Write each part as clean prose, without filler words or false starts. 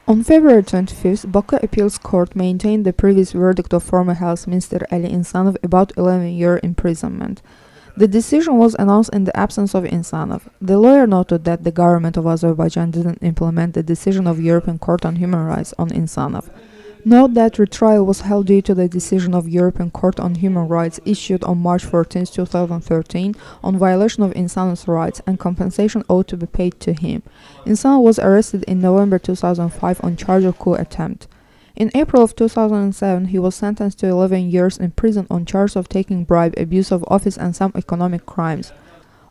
On February 25th, Baku Appeals Court maintained the previous verdict of former Health Minister Ali Insanov about 11-year imprisonment. The decision was announced in the absence of Insanov. The lawyer noted that the government of Azerbaijan didn't implement the decision of European Court on Human Rights on Insanov. Note that retrial was held due to the decision of European Court on Human Rights issued on March 14, 2013 on violation of Insanov's rights and compensation owed to be paid to him. Insanov was arrested in November 2005 on charge of coup attempt. In April of 2007, he was sentenced to 11 years in prison on charge of taking bribe, abuse of office and some economic crimes.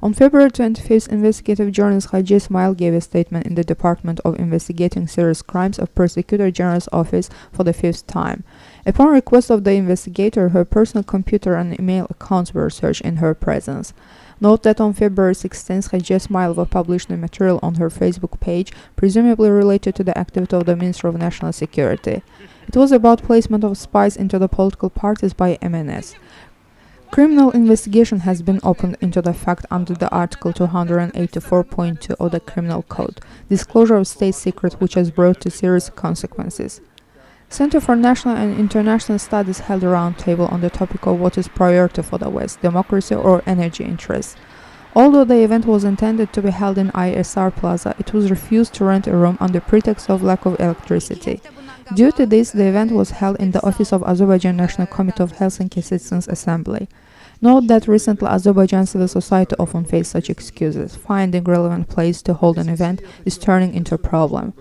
On February 25th, investigative journalist Haji Ismail gave a statement in the Department of Investigating Serious Crimes of Prosecutor General's Office for the fifth time. Upon request of the investigator, her personal computer and email accounts were searched in her presence. Note that on February 16th, Haji Ismailova published a material on her Facebook page, presumably related to the activity of the Minister of National Security. It was about placement of spies into the political parties by MNS. Criminal investigation has been opened into the fact under the Article 284.2 of the Criminal Code, disclosure of state secret which has brought to serious consequences. Center for National and International Studies held a roundtable on the topic of what is priority for the West, democracy or energy interests. Although the event was intended to be held in ISR Plaza, it was refused to rent a room on the pretext of lack of electricity. Due to this, the event was held in the office of Azerbaijan National Committee of Helsinki Citizens Assembly. Note that recently Azerbaijan civil society often faced such excuses. Finding relevant place to hold an event is turning into a problem.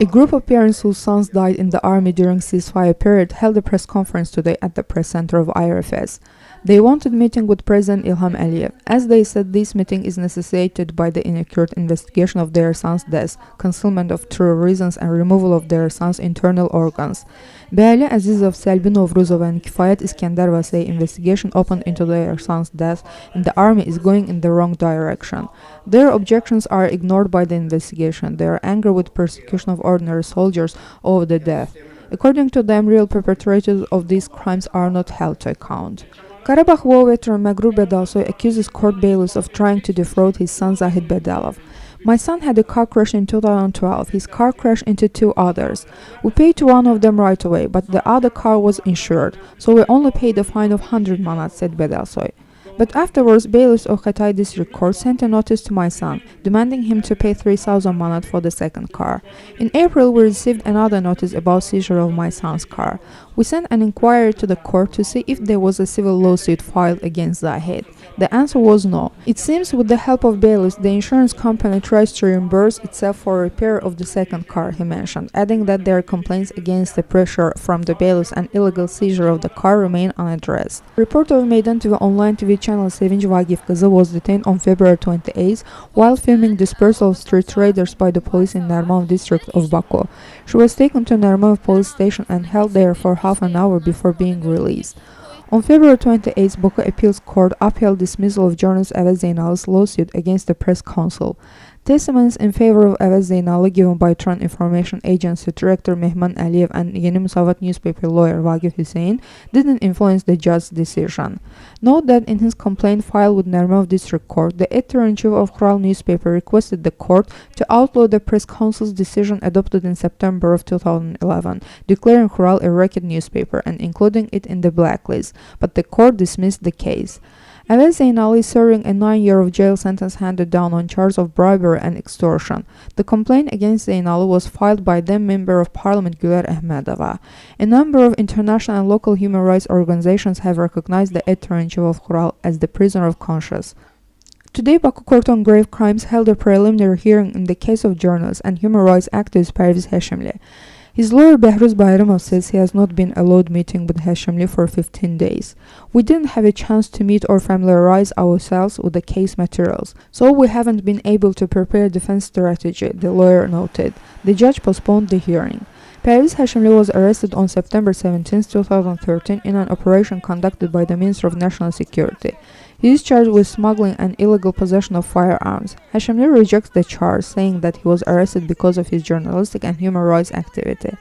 A group of parents whose sons died in the army during ceasefire period held a press conference today at the press center of IRFS. They wanted meeting with President Ilham Aliyev. As they said, this meeting is necessitated by the inaccurate investigation of their son's death, concealment of true reasons and removal of their son's internal organs. Beali Azizov, Selbi Novruzova and Kifayet Iskenderova say investigation opened into their son's death and the army is going in the wrong direction. Their objections are ignored by the investigation. They are angry with persecution of ordinary soldiers over the death. According to them, real perpetrators of these crimes are not held to account. Karabakh war veteran Magrur Bedalsoy accuses court bailiffs of trying to defraud his son Zahid Bedalov. My son had a car crash in 2012. His car crashed into two others. We paid to one of them right away, but the other car was insured, so we only paid a fine of 100 manat, said Bedalsoy. But afterwards, bailiffs of Hatay District Court sent a notice to my son, demanding him to pay 3,000 manat for the second car. In April, we received another notice about seizure of my son's car. We sent an inquiry to the court to see if there was a civil lawsuit filed against Zahid. The answer was no. It seems with the help of bailiffs, the insurance company tries to reimburse itself for repair of the second car, he mentioned, adding that their complaints against the pressure from the bailiffs and illegal seizure of the car remain unaddressed. Reporter of Meydan TV online TV channel Sevinç Vagifkızı was detained on February 28 while filming dispersal of street raiders by the police in Narmanov district of Baku. She was taken to Narmanov police station and held there for half an hour before being released. On February 28, Baku Appeals Court upheld dismissal of journalist Avaz Zeynalli's lawsuit against the press council. Testimonies in favor of Avaz Zeynalli given by Tran Information Agency Director Mehman Aliyev and Yeni Musavat newspaper lawyer Vagif Hussein didn't influence the judge's decision. Note that in his complaint filed with Narmanov District Court, the editor-in-chief of Khural newspaper requested the court to outlaw the press council's decision adopted in September of 2011, declaring Khural a racket newspaper and including it in the blacklist, but the court dismissed the case. Avaz Zeynalli is serving a 9-year jail sentence handed down on charge of bribery and extortion. The complaint against Zeynalli was filed by then Member of Parliament Güler Ahmedova. A number of international and local human rights organizations have recognized the editor-in-chief of Khural as the prisoner of conscience. Today, Baku Court on Grave Crimes held a preliminary hearing in the case of journalist and human rights activist Parviz Hashimli. His lawyer Behruz Bayramov says he has not been allowed meeting with Hashimli for 15 days. We didn't have a chance to meet or familiarize ourselves with the case materials, so we haven't been able to prepare a defense strategy, the lawyer noted. The judge postponed the hearing. Parviz Hashimli was arrested on September 17, 2013 in an operation conducted by the Minister of National Security. He is charged with smuggling and illegal possession of firearms. Hashimli rejects the charge, saying that he was arrested because of his journalistic and human rights activity.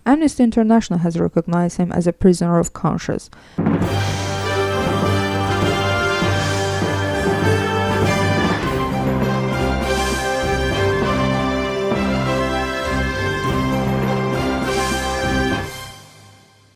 Amnesty International has recognized him as a prisoner of conscience.